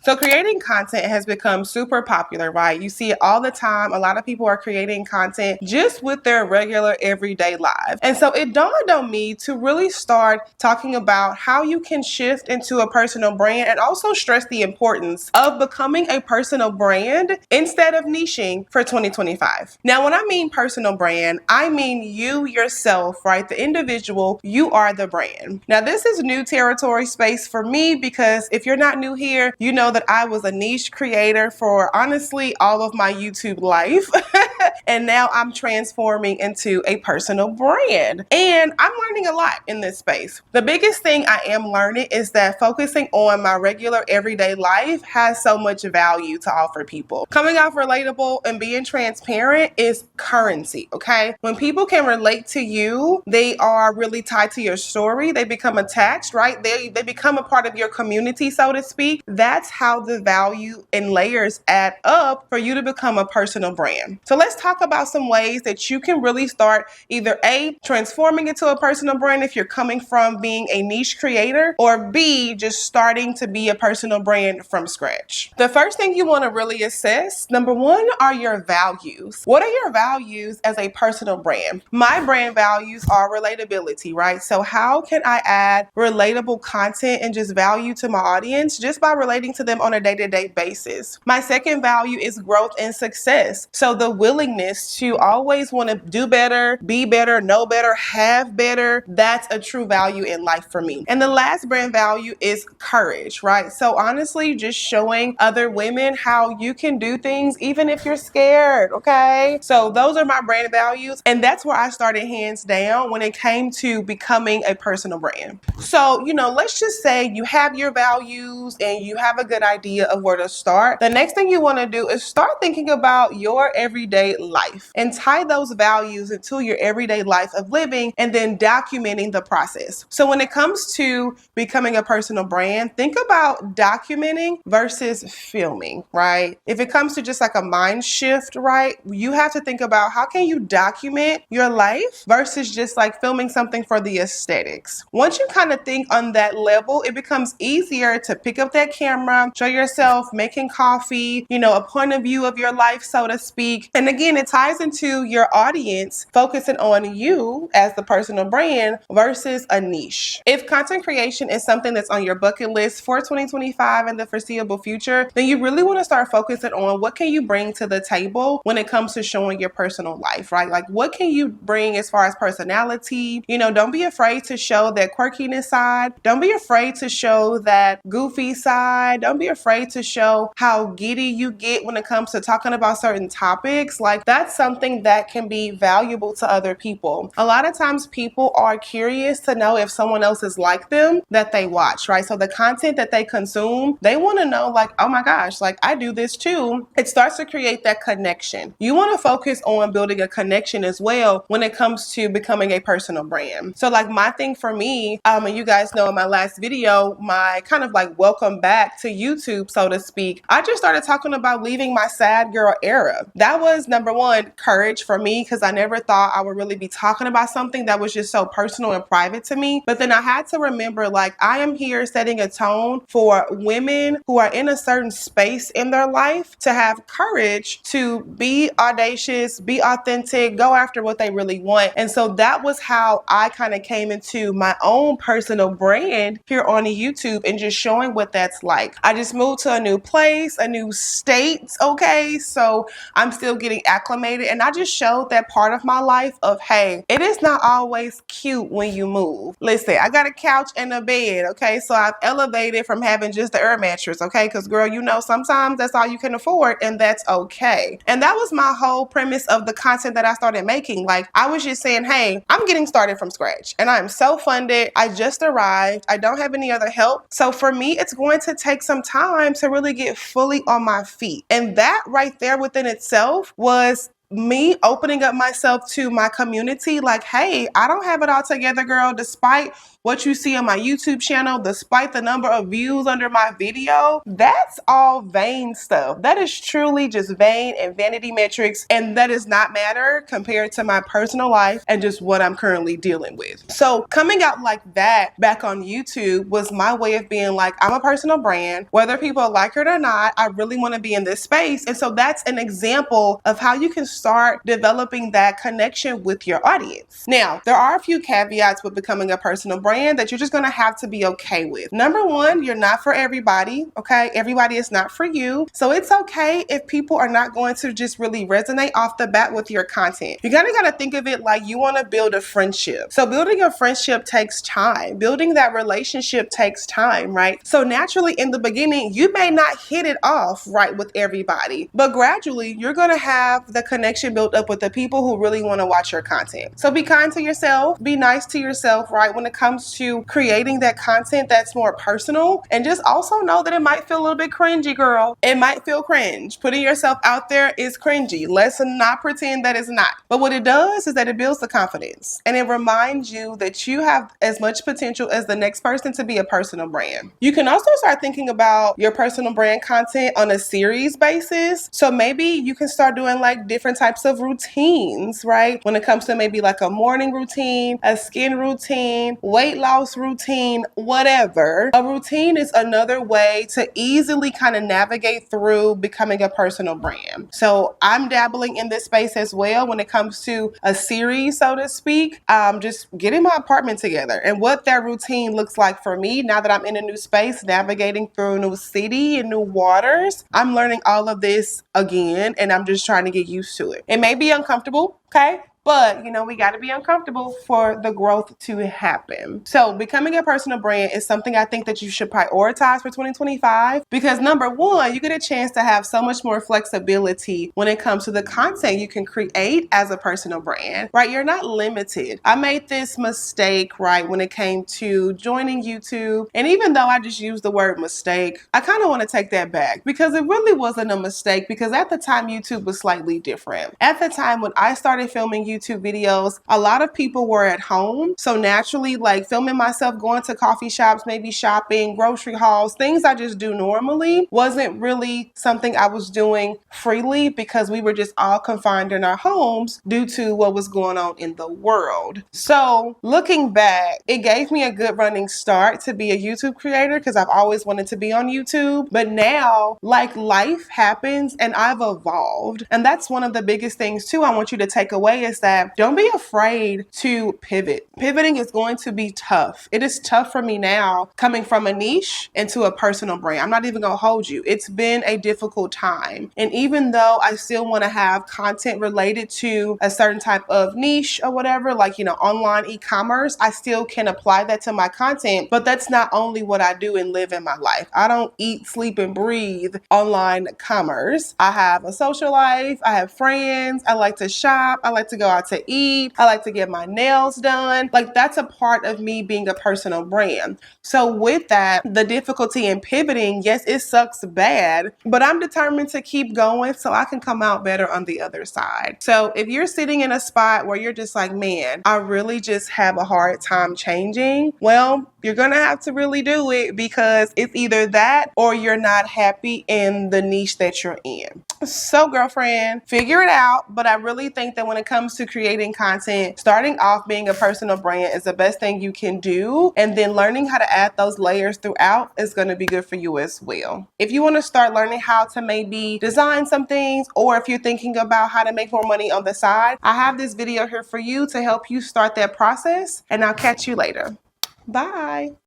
So creating content has become super popular, right? You see it all the time. A lot of people are creating content just with their regular everyday lives. And so it dawned on me to really start talking about how you can shift into a personal brand and also stress the importance of becoming a personal brand instead of niching for 2025. Now, when I mean personal brand, I mean you yourself, right? The individual, you are the brand. Now, this is new territory space for me because if you're not new here, you know that I was a niche creator for honestly all of my YouTube life. And now I'm transforming into a personal brand. And I'm learning a lot in this space. The biggest thing I am learning is that focusing on my regular everyday life has so much value to offer people. Coming off relatable and being transparent is currency, okay? When people can relate to you, they are really tied to your story. They become attached, right? They become a part of your community, so to speak. That's how the value and layers add up for you to become a personal brand. So let's talk about some ways that you can really start either A, transforming into a personal brand if you're coming from being a niche creator, or B, just starting to be a personal brand from scratch. The first thing you want to really assess, number one, are your values. What are your values as a personal brand? My brand values are relatability, right? So how can I add relatable content and just value to my audience just by relating to them on a day-to-day basis? My second value is growth and success. So the willingness to always want to do better, be better, know better, have better, that's a true value in life for me. And the last brand value is courage, right? So honestly, just showing other women how you can do things even if you're scared, okay? So those are my brand values, and that's where I started hands down when it came to becoming a personal brand. So, let's just say you have your values and you have a good idea of where to start. The next thing you want to do is start thinking about your everyday life and tie those values into your everyday life of living and then documenting the process. So when it comes to becoming a personal brand, think about documenting versus filming, right? If it comes to just like a mind shift, right? You have to think about how can you document your life versus just like filming something for the aesthetics. Once you kind of think on that level, it becomes easier to pick up that camera, show yourself making coffee, a point of view of your life, so to speak. And again, it ties into your audience focusing on you as the personal brand versus a niche. If content creation is something that's on your bucket list for 2025 and the foreseeable future, then you really want to start focusing on what can you bring to the table when it comes to showing your personal life, right? Like what can you bring as far as personality? Don't be afraid to show that quirkiness side. Don't be afraid to show that goofy side. Don't be afraid to show how giddy you get when it comes to talking about certain topics. Like that's something that can be valuable to other people. A lot of times people are curious to know if someone else is like them that they watch, right? So the content that they consume, they want to know like, oh my gosh, like I do this too. It starts to create that connection. You want to focus on building a connection as well when it comes to becoming a personal brand. So like my thing for me, and you guys know in my last video, my kind of like welcome back to YouTube, so to speak, I just started talking about leaving my sad girl era. That was number one, courage for me, because I never thought I would really be talking about something that was just so personal and private to me. But then I had to remember, like, I am here setting a tone for women who are in a certain space in their life to have courage to be audacious, be authentic, go after what they really want. And so that was how I kind of came into my own personal brand here on YouTube and just showing what that's like. I just moved to a new place, a new state, okay? So I'm still getting acclimated, and I just showed that part of my life of, hey, it is not always cute when you move. Listen, I got a couch and a bed, okay? So I've elevated from having just the air mattress, okay? Because girl, sometimes that's all you can afford, and that's okay. And that was my whole premise of the content that I started making. Like, I was just saying, hey, I'm getting started from scratch, and I'm so funded. I just arrived. I don't have any other help. So for me, it's going to take some time to really get fully on my feet. And that right there within itself was me opening up myself to my community, like, hey, I don't have it all together, girl, despite what you see on my YouTube channel, despite the number of views under my video. That's all vain stuff. That is truly just vain and vanity metrics, and that does not matter compared to my personal life and just what I'm currently dealing with. So coming out like that back on YouTube was my way of being like, I'm a personal brand, whether people like it or not, I really want to be in this space. And so that's an example of how you can start developing that connection with your audience. Now, there are a few caveats with becoming a personal brand that you're just going to have to be okay with. Number one, you're not for everybody, okay? Everybody is not for you. So it's okay if people are not going to just really resonate off the bat with your content. You kind of got to think of it like you want to build a friendship. So building a friendship takes time. Building that relationship takes time, right? So naturally in the beginning, you may not hit it off right with everybody, but gradually you're going to have the connection built up with the people who really want to watch your content. So be kind to yourself, be nice to yourself, right? When it comes to creating that content that's more personal, and just also know that it might feel a little bit cringy, girl. It might feel cringe. Putting yourself out there is cringy. Let's not pretend that it's not. But what it does is that it builds the confidence, and it reminds you that you have as much potential as the next person to be a personal brand. You can also start thinking about your personal brand content on a series basis. So maybe you can start doing like different types of routines, right? When it comes to maybe like a morning routine, a skin routine, weight loss routine, whatever. A routine is another way to easily kind of navigate through becoming a personal brand. So I'm dabbling in this space as well when it comes to a series, so to speak. Just getting my apartment together and what that routine looks like for me now that I'm in a new space, navigating through a new city and new waters. I'm learning all of this again, and I'm just trying to get used to it. It may be uncomfortable, okay? But, you know, we got to be uncomfortable for the growth to happen. So becoming a personal brand is something I think that you should prioritize for 2025, because number one, you get a chance to have so much more flexibility when it comes to the content you can create as a personal brand, right? You're not limited. I made this mistake, right, when it came to joining YouTube. And even though I just used the word mistake, I kind of want to take that back, because it really wasn't a mistake, because at the time YouTube was slightly different. At the time when I started filming YouTube videos, a lot of people were at home. So naturally, like filming myself going to coffee shops, maybe shopping, grocery hauls, things I just do normally wasn't really something I was doing freely, because we were just all confined in our homes due to what was going on in the world. So looking back, it gave me a good running start to be a YouTube creator, because I've always wanted to be on YouTube. But now, like, life happens and I've evolved. And that's one of the biggest things too I want you to take away, is that don't be afraid to pivot. Pivoting is going to be tough. It is tough for me now, coming from a niche into a personal brand. I'm not even gonna hold you. It's been a difficult time. And even though I still want to have content related to a certain type of niche or whatever, like, you know, online e-commerce, I still can apply that to my content. But that's not only what I do and live in my life. I don't eat, sleep, and breathe online commerce. I have a social life. I have friends. I like to shop. I like to go out to eat. I like to get my nails done. Like, that's a part of me being a personal brand. So with that, the difficulty in pivoting, yes, it sucks bad, but I'm determined to keep going so I can come out better on the other side. So if you're sitting in a spot where you're just like, man, I really just have a hard time changing, well, you're going to have to really do it, because it's either that or you're not happy in the niche that you're in. So girlfriend, figure it out. But I really think that when it comes to creating content, starting off being a personal brand is the best thing you can do. And then learning how to add those layers throughout is going to be good for you as well. If you want to start learning how to maybe design some things, or if you're thinking about how to make more money on the side, I have this video here for you to help you start that process. And I'll catch you later. Bye.